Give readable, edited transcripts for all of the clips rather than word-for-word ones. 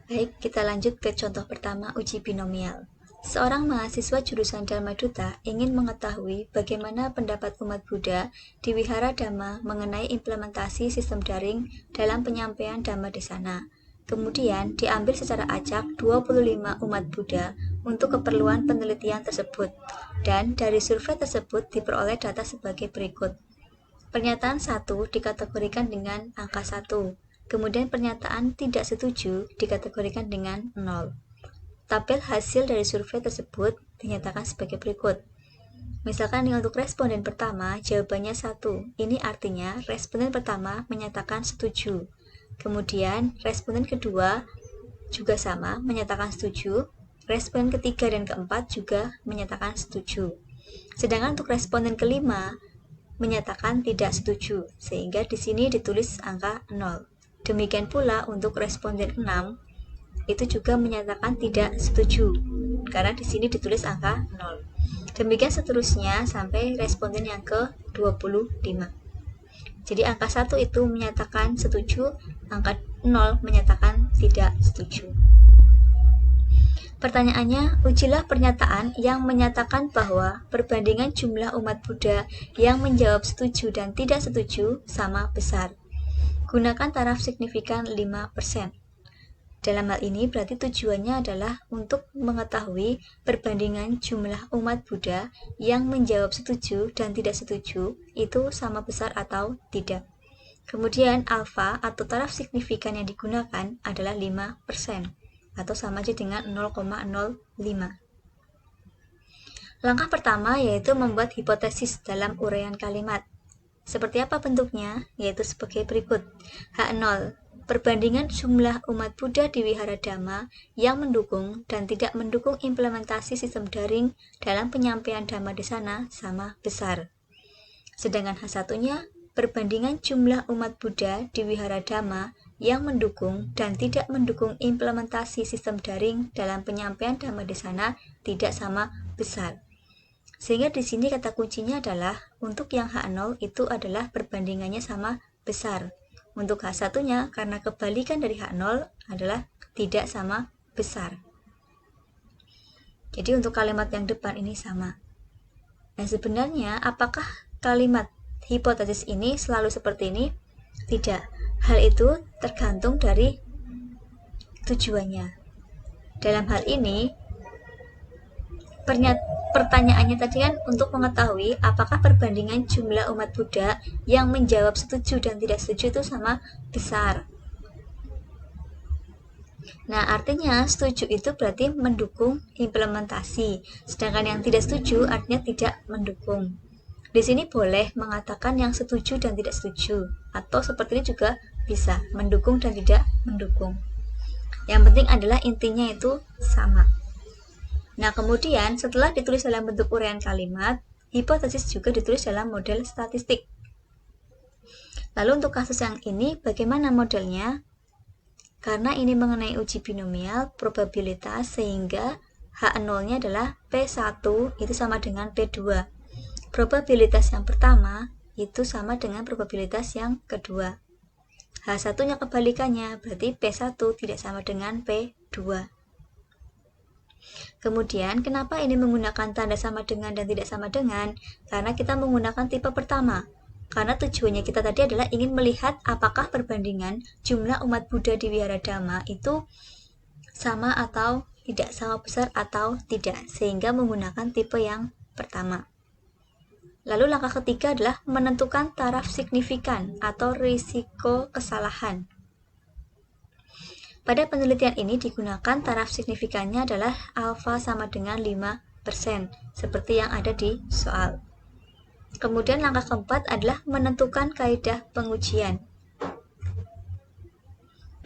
Baik, kita lanjut ke contoh pertama uji binomial. Seorang mahasiswa jurusan Dharma Duta ingin mengetahui bagaimana pendapat umat Buddha di Wihara Dhamma mengenai implementasi sistem daring dalam penyampaian Dhamma Desana. Kemudian diambil secara acak 25 umat Buddha untuk keperluan penelitian tersebut, dan dari survei tersebut diperoleh data sebagai berikut. Pernyataan 1 dikategorikan dengan angka 1. Kemudian pernyataan tidak setuju dikategorikan dengan 0. Tabel hasil dari survei tersebut dinyatakan sebagai berikut. Misalkan untuk responden pertama, jawabannya 1. Ini artinya responden pertama menyatakan setuju. Kemudian responden kedua juga sama, menyatakan setuju. Responden ketiga dan keempat juga menyatakan setuju. Sedangkan untuk responden kelima menyatakan tidak setuju, sehingga di sini ditulis angka 0. Demikian pula untuk responden 6 itu juga menyatakan tidak setuju, karena di sini ditulis angka 0. Demikian seterusnya sampai responden yang ke-25. Jadi angka 1 itu menyatakan setuju, angka 0 menyatakan tidak setuju. Pertanyaannya, ujilah pernyataan yang menyatakan bahwa perbandingan jumlah umat Buddha yang menjawab setuju dan tidak setuju sama besar. Gunakan taraf signifikan 5%. Dalam hal ini berarti tujuannya adalah untuk mengetahui perbandingan jumlah umat Buddha yang menjawab setuju dan tidak setuju itu sama besar atau tidak. Kemudian alfa atau taraf signifikan yang digunakan adalah 5%. Atau sama aja dengan 0,05. Langkah pertama yaitu membuat hipotesis dalam uraian kalimat. Seperti apa bentuknya? Yaitu sebagai berikut. H0, perbandingan jumlah umat Buddha di Wihara Dhamma yang mendukung dan tidak mendukung implementasi sistem daring dalam penyampaian Dhamma Desana sama besar. Sedangkan H1-nya, perbandingan jumlah umat Buddha di Wihara Dhamma yang mendukung dan tidak mendukung implementasi sistem daring dalam penyampaian Dhamma Desana tidak sama besar. Sehingga di sini kata kuncinya adalah untuk yang H0 itu adalah perbandingannya sama besar. Untuk H1-nya karena kebalikan dari H0 adalah tidak sama besar. Jadi untuk kalimat yang depan ini sama. Nah sebenarnya apakah kalimat hipotesis ini selalu seperti ini? Tidak. Hal itu tergantung dari tujuannya. Dalam hal ini, pertanyaannya tadi kan untuk mengetahui apakah perbandingan jumlah umat Buddha yang menjawab setuju dan tidak setuju itu sama besar. Nah, artinya setuju itu berarti mendukung implementasi, sedangkan yang tidak setuju artinya tidak mendukung. Di sini boleh mengatakan yang setuju dan tidak setuju, atau seperti ini juga bisa, mendukung dan tidak mendukung. Yang penting adalah intinya itu sama. Nah, kemudian setelah ditulis dalam bentuk uraian kalimat, hipotesis juga ditulis dalam model statistik. Lalu untuk kasus yang ini, bagaimana modelnya? Karena ini mengenai uji binomial probabilitas, sehingga H0-nya adalah P1 itu sama dengan P2. Probabilitas yang pertama itu sama dengan probabilitas yang kedua. H1-nya kebalikannya, berarti P1 tidak sama dengan P2. Kemudian, kenapa ini menggunakan tanda sama dengan dan tidak sama dengan? Karena kita menggunakan tipe pertama. Karena tujuannya kita tadi adalah ingin melihat apakah perbandingan jumlah umat Buddha di Wihara Dhamma itu sama atau tidak, sama besar atau tidak, sehingga menggunakan tipe yang pertama. Lalu langkah ketiga adalah menentukan taraf signifikan atau risiko kesalahan. Pada penelitian ini digunakan taraf signifikannya adalah alfa sama dengan 5%, seperti yang ada di soal. Kemudian langkah keempat adalah menentukan kaidah pengujian.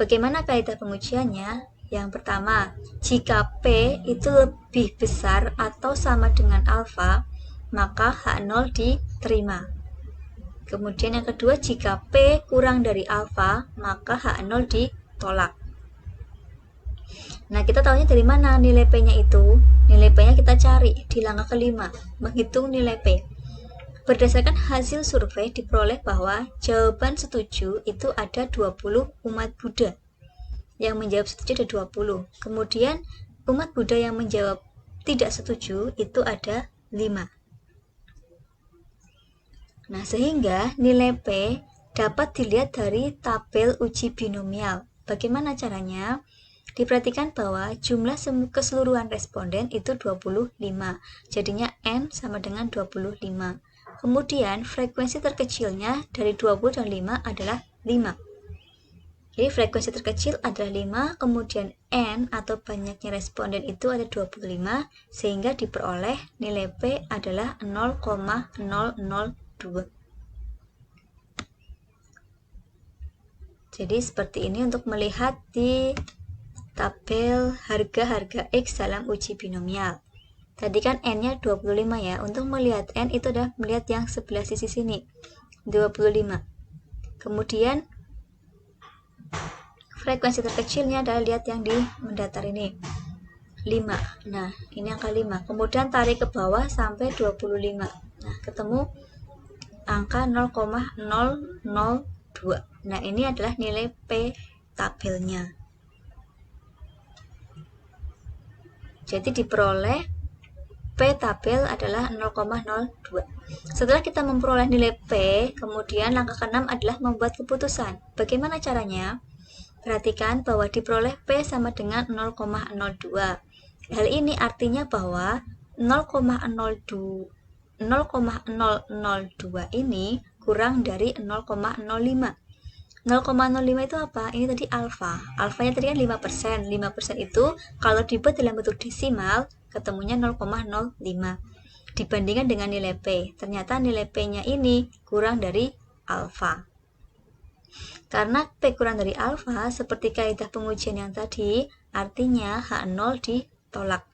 Bagaimana kaidah pengujiannya? Yang pertama, jika P itu lebih besar atau sama dengan alfa, maka H0 diterima. Kemudian yang kedua, jika P kurang dari alfa, maka H0 ditolak. Nah, kita tahunya dari mana nilai P-nya itu? Nilai P-nya kita cari di langkah kelima, menghitung nilai P. Berdasarkan hasil survei diperoleh bahwa jawaban setuju itu ada 20 umat Buddha. Yang menjawab setuju ada 20. Kemudian umat Buddha yang menjawab tidak setuju itu ada 5. Nah, sehingga nilai P dapat dilihat dari tabel uji binomial. Bagaimana caranya? Diperhatikan bahwa jumlah keseluruhan responden itu 25. Jadinya N sama dengan 25. Kemudian frekuensi terkecilnya dari 20 dan 5 adalah 5. Jadi frekuensi terkecil adalah 5, kemudian N atau banyaknya responden itu ada 25, sehingga diperoleh nilai P adalah 0,002. Jadi seperti ini untuk melihat di tabel harga-harga X dalam uji binomial. Tadi kan N-nya 25 ya. Untuk melihat N itu adalah melihat yang sebelah sisi sini, 25. Kemudian frekuensi terkecilnya adalah lihat yang di mendatar ini, 5. Nah, ini angka 5. Kemudian tarik ke bawah sampai 25. Nah, ketemu angka 0,002. Nah, ini adalah nilai P tabelnya. Jadi diperoleh P tabel adalah 0,02. Setelah kita memperoleh nilai P, kemudian langkah ke-6 adalah membuat keputusan. Bagaimana caranya? Perhatikan bahwa diperoleh P sama dengan 0,02. Hal ini artinya bahwa 0,002 ini kurang dari 0,05. 0,05 itu apa? Ini tadi alfa. Alfanya tadi kan 5%. 5% itu kalau dibuat dalam bentuk desimal, ketemunya 0,05. Dibandingkan dengan nilai P. Ternyata nilai P-nya ini kurang dari alfa. Karena P kurang dari alfa, seperti kaidah pengujian yang tadi, artinya H0 ditolak.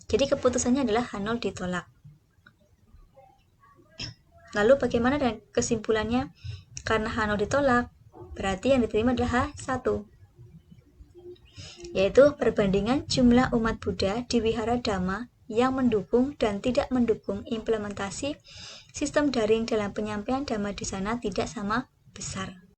Jadi keputusannya adalah H0 ditolak. Lalu bagaimana dengan kesimpulannya? Karena H0 ditolak, berarti yang diterima adalah H1, yaitu perbandingan jumlah umat Buddha di Wihara Dhamma yang mendukung dan tidak mendukung implementasi sistem daring dalam penyampaian Dhamma di sana tidak sama besar.